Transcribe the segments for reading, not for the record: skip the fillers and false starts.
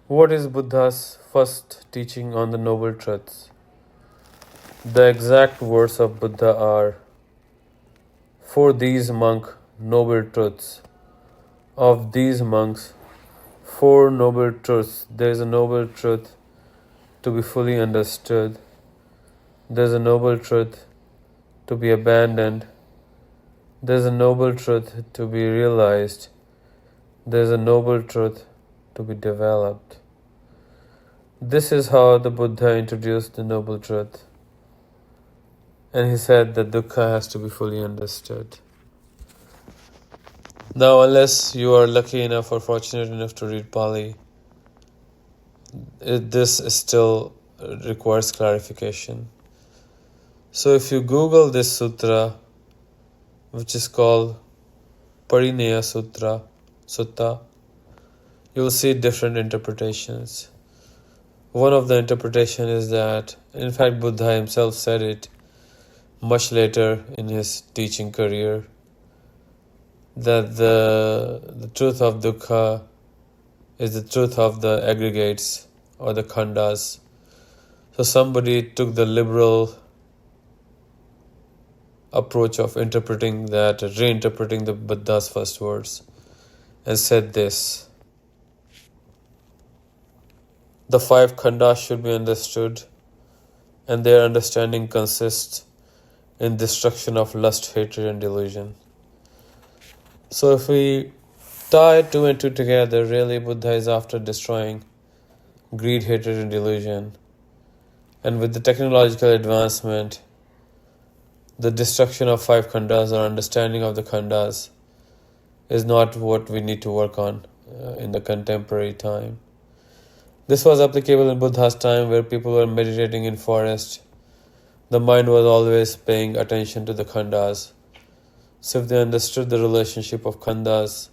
What is Buddha's first teaching on the Noble Truths? The exact words of Buddha are, "For these monk noble truths, of these monks, four noble truths. There is a noble truth to be fully understood. There is a noble truth to be abandoned. There is a noble truth to be realized. There is a noble truth to be developed." This is how the Buddha introduced the noble truth. And he said that dukkha has to be fully understood. Now, unless you are lucky enough or fortunate enough to read Pali, this still requires clarification. So if you Google this sutra, which is called Parineya Sutta, you will see different interpretations. One of the interpretation is that, in fact, Buddha himself said it much later in his teaching career, that the truth of dukkha is the truth of the aggregates or the khandas. So somebody took the liberal approach of interpreting that, reinterpreting the Buddha's first words, and said this: the five khandas should be understood, and their understanding consists in destruction of lust, hatred, and delusion. So if we tie two and two together, really Buddha is after destroying greed, hatred, and delusion. And with the technological advancement, the destruction of five khandas or understanding of the khandas is not what we need to work on in the contemporary time. This was applicable in Buddha's time, where people were meditating in forest. The mind was always paying attention to the khandas. So if they understood the relationship of khandas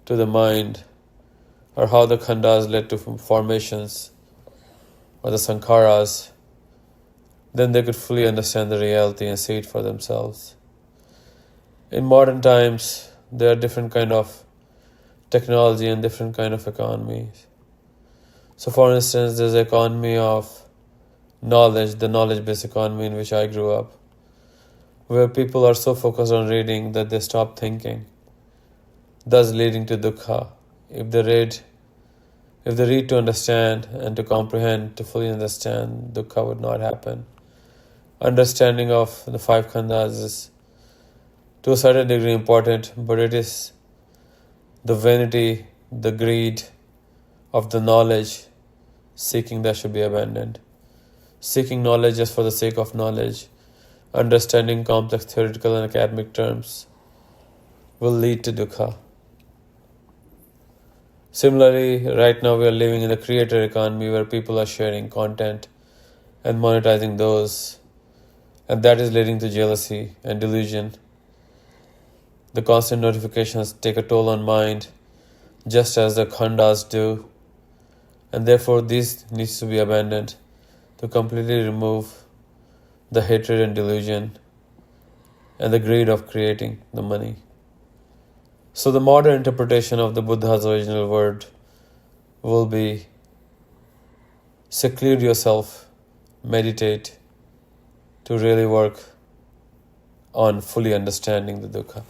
to the mind, or how the khandas led to formations or the sankharas, then they could fully understand the reality and see it for themselves. In modern times, there are different kind of technology and different kind of economies. So for instance, there's the economy of knowledge, the knowledge-based economy in which I grew up, where people are so focused on reading that they stop thinking, thus leading to dukkha. If they read to understand and to comprehend, to fully understand, dukkha would not happen. Understanding of the five khandas is to a certain degree important, but it is the vanity, the greed of the knowledge seeking that should be abandoned. Seeking knowledge just for the sake of knowledge, understanding complex theoretical and academic terms, will lead to dukkha. Similarly, right now we are living in a creator economy where people are sharing content and monetizing those, and that is leading to jealousy and delusion. The constant notifications take a toll on mind, just as the khandas do, and therefore this needs to be abandoned to completely remove the hatred and delusion and the greed of creating the money. So the modern interpretation of the Buddha's original word will be: seclude yourself, meditate, to really work on fully understanding the dukkha.